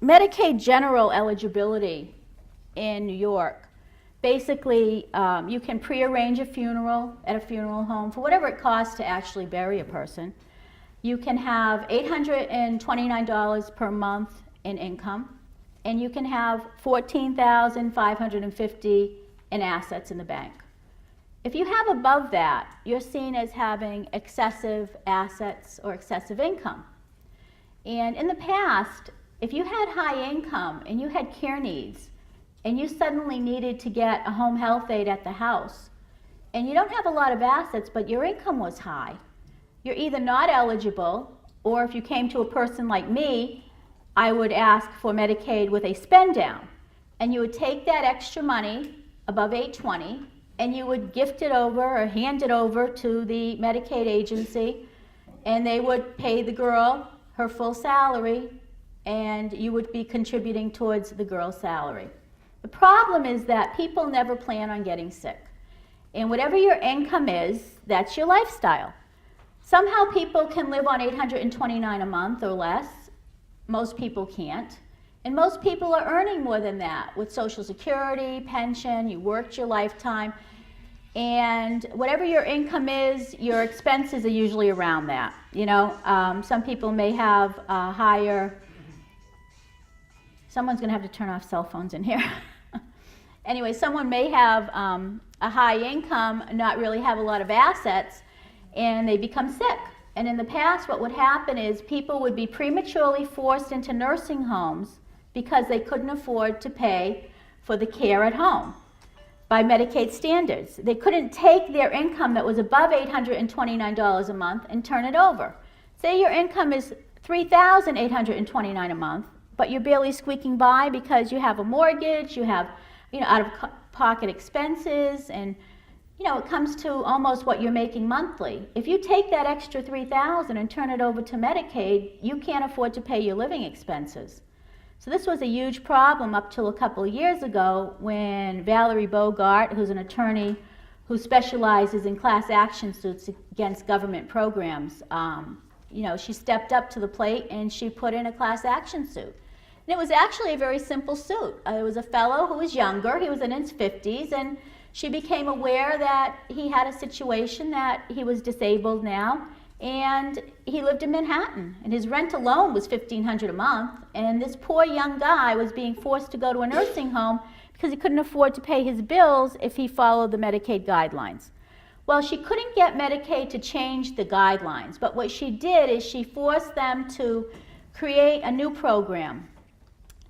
Medicaid general eligibility in New York, basically you can pre-arrange a funeral at a funeral home for whatever it costs to actually bury a person. You can have $829 per month in income, and you can have $14,550 in assets in the bank. If you have above that, you're seen as having excessive assets or excessive income. And in the past, if you had high income and you had care needs, and you suddenly needed to get a home health aide at the house, and you don't have a lot of assets, but your income was high, you're either not eligible, or if you came to a person like me, I would ask for Medicaid with a spend down. And you would take that extra money above $820, and you would gift it over or hand it over to the Medicaid agency, and they would pay the girl her full salary, and you would be contributing towards the girl's salary. The problem is that people never plan on getting sick. And whatever your income is, that's your lifestyle. Somehow people can live on $829 a month or less. Most people can't. And most people are earning more than that with Social Security, pension, you worked your lifetime. And whatever your income is, your expenses are usually around that. You know, some people may have a higher, someone's gonna have to turn off cell phones in here. Anyway, someone may have a high income, not really have a lot of assets, and they become sick. And in the past, what would happen is people would be prematurely forced into nursing homes because they couldn't afford to pay for the care at home by Medicaid standards. They couldn't take their income that was above $829 a month and turn it over. Say your income is $3,829 a month, but you're barely squeaking by because you have a mortgage, you have out-of-pocket expenses, and it comes to almost what you're making monthly. If you take that extra $3,000 and turn it over to Medicaid, you can't afford to pay your living expenses. So this was a huge problem up till a couple of years ago when Valerie Bogart, who's an attorney who specializes in class action suits against government programs, she stepped up to the plate and she put in a class action suit. And it was actually a very simple suit. It was a fellow who was younger, he was in his 50s, and she became aware that he had a situation that he was disabled now, and he lived in Manhattan, and his rent alone was $1,500 a month, and this poor young guy was being forced to go to a nursing home because he couldn't afford to pay his bills if he followed the Medicaid guidelines. Well, she couldn't get Medicaid to change the guidelines, but what she did is she forced them to create a new program,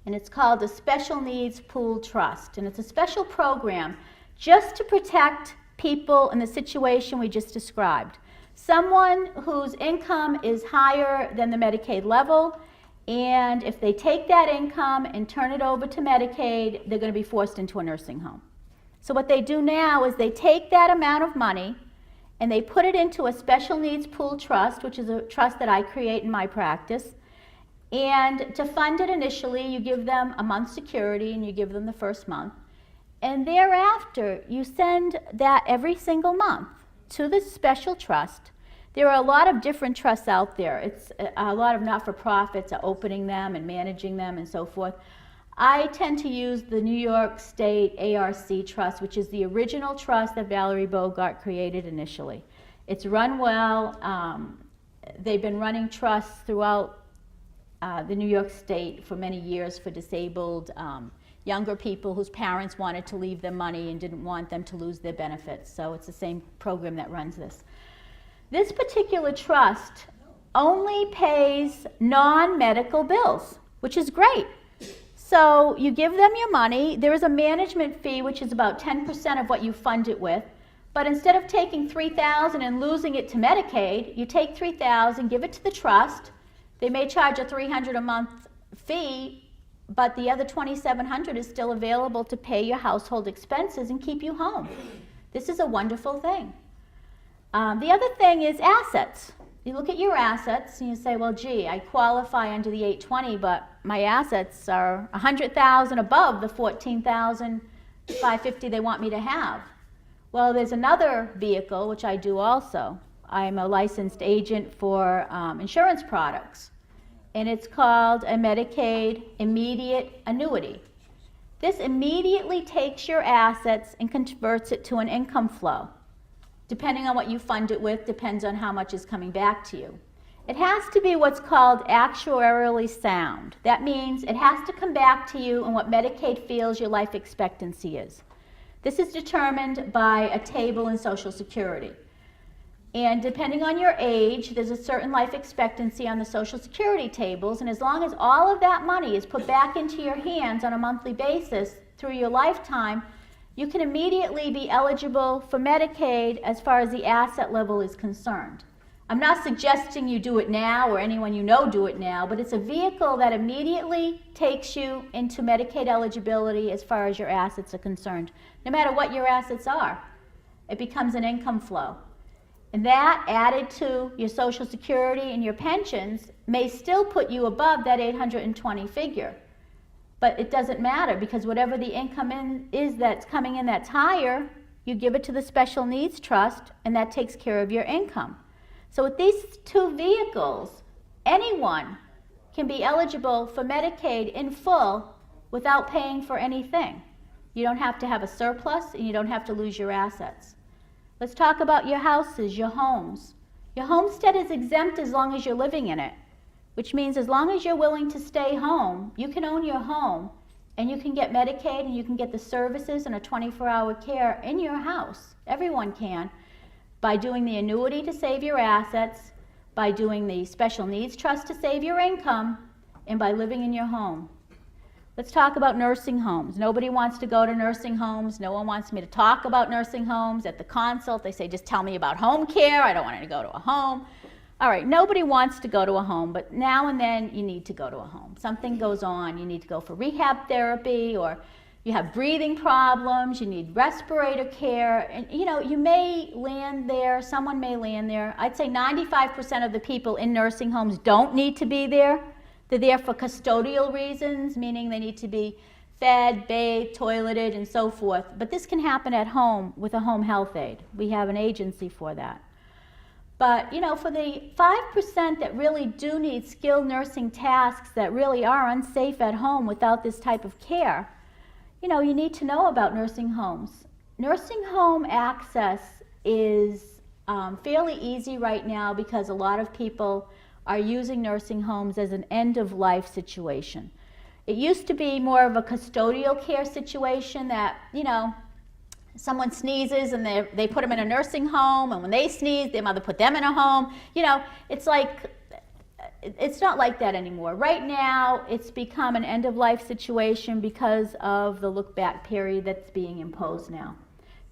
and it's called a Special Needs Pooled Trust, and it's a special program just to protect people in the situation we just described. Someone whose income is higher than the Medicaid level, and if they take that income and turn it over to Medicaid, they're going to be forced into a nursing home. So what they do now is they take that amount of money and they put it into a Special Needs Pool Trust, which is a trust that I create in my practice. And to fund it initially, you give them a month's security and you give them the first month. And thereafter, you send that every single month to this special trust. There are a lot of different trusts out there. It's a lot of not-for-profits are opening them and managing them and so forth. I tend to use the New York State ARC Trust, which is the original trust that Valerie Bogart created initially. It's run well. They've been running trusts throughout the New York State for many years for disabled younger people whose parents wanted to leave them money and didn't want them to lose their benefits. So it's the same program that runs this. This particular trust only pays non-medical bills, which is great. So you give them your money. There is a management fee, which is about 10% of what you fund it with. But instead of taking $3,000 and losing it to Medicaid, you take $3,000, give it to the trust. They may charge a $300 a month fee, but the other $2,700 is still available to pay your household expenses and keep you home. This is a wonderful thing. The other thing is assets. You look at your assets and you say, well, gee, I qualify under the 820, but my assets are $100,000 above the $14,550 they want me to have. Well, there's another vehicle, which I do also. I'm a licensed agent for insurance products. and it's called a Medicaid immediate annuity. This immediately takes your assets and converts it to an income flow. Depending on what you fund it with, depends on how much is coming back to you. It has to be what's called actuarially sound. That means it has to come back to you and what Medicaid feels your life expectancy is. This is determined by a table in Social Security. And depending on your age, there's a certain life expectancy on the Social Security tables, and as long as all of that money is put back into your hands on a monthly basis through your lifetime, you can immediately be eligible for Medicaid as far as the asset level is concerned. I'm not suggesting you do it now or anyone you know do it now, but it's a vehicle that immediately takes you into Medicaid eligibility as far as your assets are concerned. No matter what your assets are, it becomes an income flow. And that, added to your Social Security and your pensions, may still put you above that 820 figure. But it doesn't matter, because whatever the income is that's coming in that's higher, you give it to the Special Needs Trust, and that takes care of your income. So with these two vehicles, anyone can be eligible for Medicaid in full without paying for anything. You don't have to have a surplus, and you don't have to lose your assets. Let's talk about your houses, your homes. Your homestead is exempt as long as you're living in it, which means as long as you're willing to stay home, you can own your home, and you can get Medicaid, and you can get the services and a 24-hour care in your house. Everyone can, by doing the annuity to save your assets, by doing the Special Needs Trust to save your income, and by living in your home. Let's talk about nursing homes. Nobody wants to go to nursing homes. No one wants me to talk about nursing homes. At the consult, they say, just tell me about home care. I don't want to go to a home. All right, nobody wants to go to a home, but now and then you need to go to a home. Something goes on. You need to go for rehab therapy, or you have breathing problems, you need respirator care, and you may land there, someone may land there. I'd say 95% of the people in nursing homes don't need to be there. They're there for custodial reasons, meaning they need to be fed, bathed, toileted, and so forth. But this can happen at home with a home health aide. We have an agency for that. But, for the 5% that really do need skilled nursing tasks that really are unsafe at home without this type of care, you need to know about nursing homes. Nursing home access is fairly easy right now because a lot of people are using nursing homes as an end-of-life situation. It used to be more of a custodial care situation that, someone sneezes and they put them in a nursing home, and when they sneeze, their mother put them in a home. It's not like that anymore. Right now, it's become an end-of-life situation because of the look-back period that's being imposed now.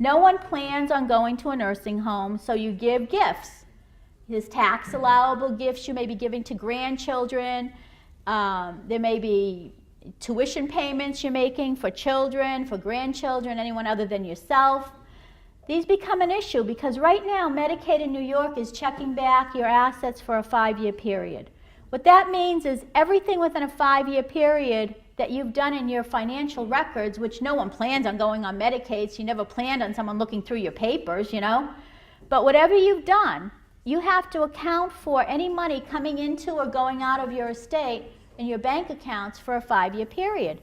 No one plans on going to a nursing home, so you give gifts. There's tax allowable gifts you may be giving to grandchildren. There may be tuition payments you're making for children, for grandchildren, anyone other than yourself. These become an issue because right now Medicaid in New York is checking back your assets for a 5-year period. What that means is everything within a 5-year period that you've done in your financial records, which no one plans on going on Medicaid, so you never planned on someone looking through your papers, But whatever you've done, you have to account for any money coming into or going out of your estate in your bank accounts for a 5-year period.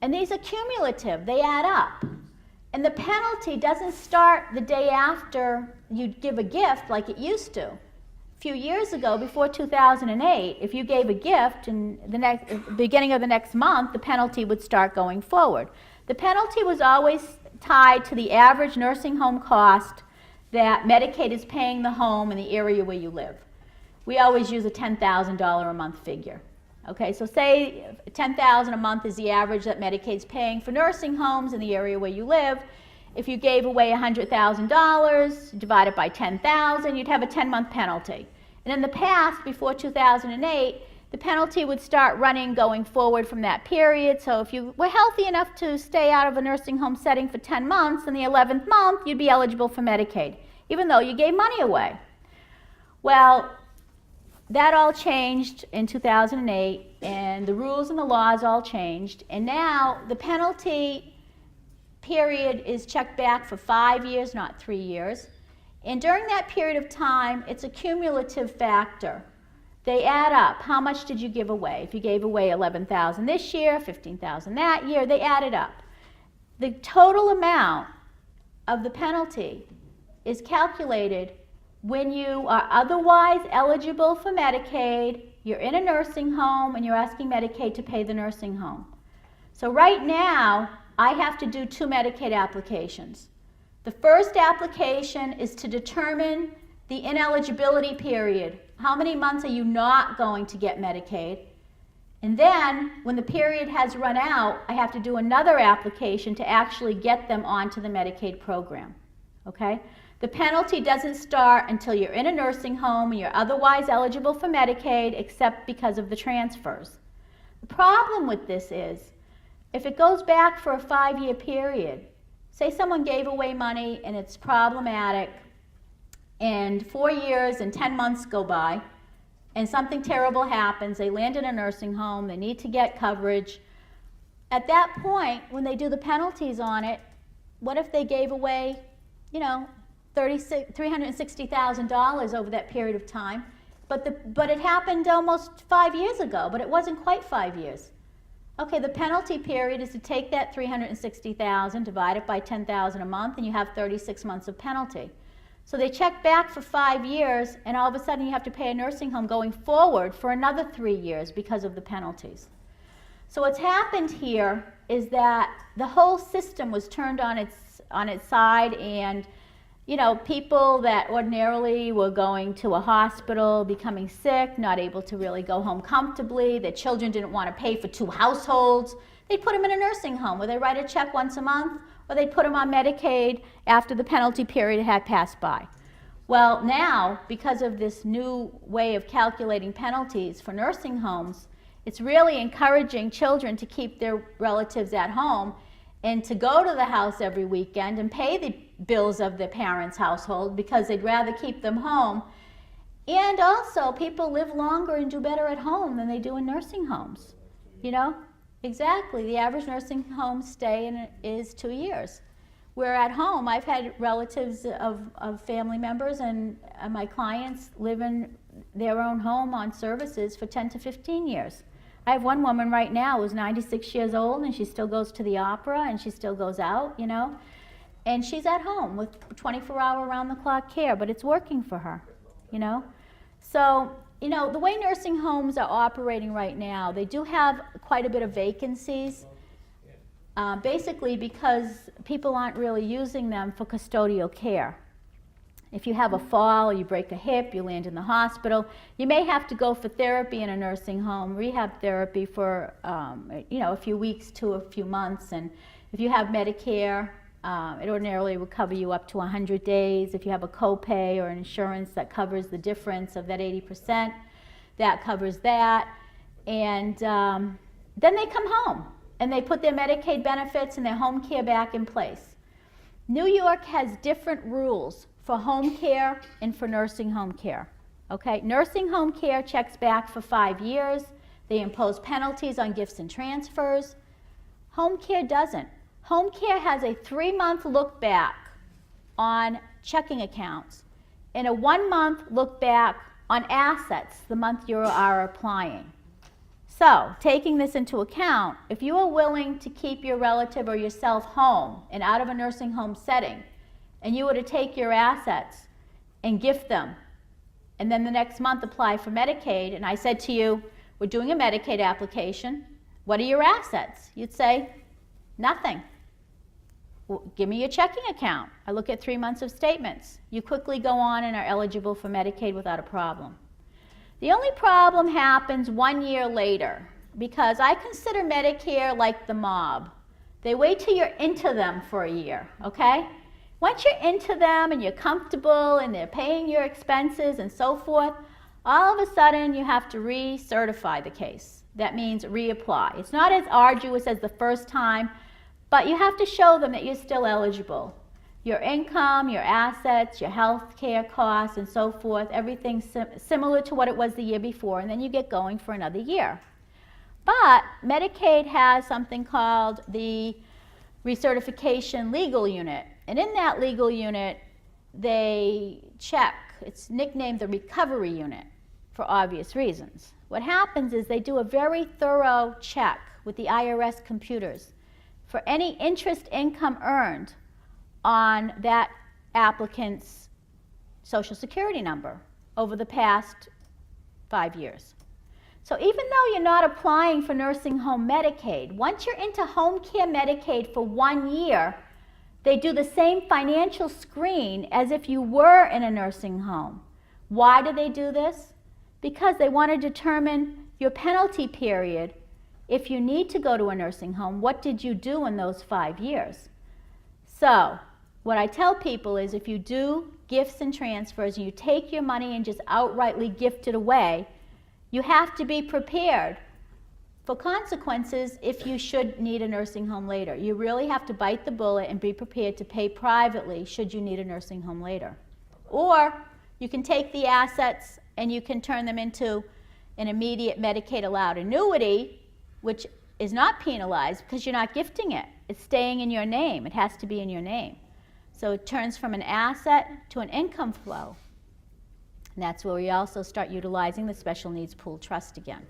And these are cumulative, they add up. And the penalty doesn't start the day after you give a gift like it used to. A few years ago, before 2008, if you gave a gift in the beginning of the next month, the penalty would start going forward. The penalty was always tied to the average nursing home cost that Medicaid is paying the home in the area where you live. We always use a $10,000 a month figure. Okay, so say $10,000 a month is the average that Medicaid's paying for nursing homes in the area where you live. If you gave away $100,000, divide it by 10,000, you'd have a 10-month penalty. And in the past, before 2008, the penalty would start running going forward from that period. So if you were healthy enough to stay out of a nursing home setting for 10 months, in the 11th month, you'd be eligible for Medicaid, even though you gave money away. Well, that all changed in 2008, and the rules and the laws all changed. And now the penalty period is checked back for 5 years, not 3 years. And during that period of time, it's a cumulative factor. they add up. How much did you give away? If you gave away $11,000 this year, $15,000 that year, they add it up. The total amount of the penalty is calculated when you are otherwise eligible for Medicaid, you're in a nursing home, and you're asking Medicaid to pay the nursing home. So right now, I have to do 2 Medicaid applications. The first application is to determine the ineligibility period. How many months are you not going to get Medicaid? And then, when the period has run out, I have to do another application to actually get them onto the Medicaid program. Okay? The penalty doesn't start until you're in a nursing home and you're otherwise eligible for Medicaid, except because of the transfers. The problem with this is, if it goes back for a 5-year period, say someone gave away money and it's problematic, and 4 years and 10 months go by, and something terrible happens, they land in a nursing home, they need to get coverage. At that point, when they do the penalties on it, what if they gave away, $360,000 over that period of time, but it happened almost 5 years ago, but it wasn't quite 5 years. Okay, the penalty period is to take that $360,000, divide it by 10,000 a month, and you have 36 months of penalty. So they check back for 5 years, and all of a sudden you have to pay a nursing home going forward for another 3 years because of the penalties. So what's happened here is that the whole system was turned on its side, and people that ordinarily were going to a hospital, becoming sick, not able to really go home comfortably, their children didn't want to pay for 2 households, they'd put them in a nursing home where they write a check once a month, or they'd put them on Medicaid after the penalty period had passed by. Well, now, because of this new way of calculating penalties for nursing homes, it's really encouraging children to keep their relatives at home and to go to the house every weekend and pay the bills of their parents' household because they'd rather keep them home. And also, people live longer and do better at home than they do in nursing homes. Exactly. The average nursing home stay is 2 years. Where at home, I've had relatives of family members and my clients live in their own home on services for 10 to 15 years. I have one woman right now who's 96 years old, and she still goes to the opera, and she still goes out, and she's at home with 24-hour round-the-clock care, but it's working for her, So, the way nursing homes are operating right now, they do have quite a bit of vacancies, basically because people aren't really using them for custodial care. If you have a fall, you break a hip, you land in the hospital, you may have to go for therapy in a nursing home, rehab therapy for a few weeks to a few months. And if you have Medicare, it ordinarily will cover you up to 100 days. If you have a copay or an insurance that covers the difference of that 80%, that covers that. And then they come home and they put their Medicaid benefits and their home care back in place. New York has different rules for home care and for nursing home care. Okay, nursing home care checks back for 5 years. They impose penalties on gifts and transfers. Home care doesn't. Home care has a 3-month look back on checking accounts and a 1-month look back on assets the month you are applying. So, taking this into account, if you are willing to keep your relative or yourself home and out of a nursing home setting, and you were to take your assets and gift them, and then the next month apply for Medicaid, and I said to you, we're doing a Medicaid application, what are your assets? You'd say, nothing. Well, give me your checking account. I look at 3 months of statements. You quickly go on and are eligible for Medicaid without a problem. The only problem happens 1 year later, because I consider Medicare like the mob. They wait till you're into them for a year, okay? Once you're into them and you're comfortable and they're paying your expenses and so forth, all of a sudden you have to recertify the case. That means reapply. It's not as arduous as the first time, but you have to show them that you're still eligible. Your income, your assets, your health care costs, and so forth, everything's similar to what it was the year before, and then you get going for another year. But Medicaid has something called the recertification legal unit. And in that legal unit, they check, it's nicknamed the recovery unit, for obvious reasons. What happens is they do a very thorough check with the IRS computers for any interest income earned on that applicant's Social Security number over the past 5 years. So even though you're not applying for nursing home Medicaid, once you're into home care Medicaid for 1 year, they do the same financial screen as if you were in a nursing home. Why do they do this? Because they want to determine your penalty period. If you need to go to a nursing home, what did you do in those 5 years? So what I tell people is if you do gifts and transfers and you take your money and just outrightly gift it away, you have to be prepared for consequences if you should need a nursing home later. You really have to bite the bullet and be prepared to pay privately should you need a nursing home later. Or you can take the assets and you can turn them into an immediate Medicaid allowed annuity, which is not penalized because you're not gifting it. It's staying in your name. It has to be in your name. So it turns from an asset to an income flow. And that's where we also start utilizing the special needs pool trust again.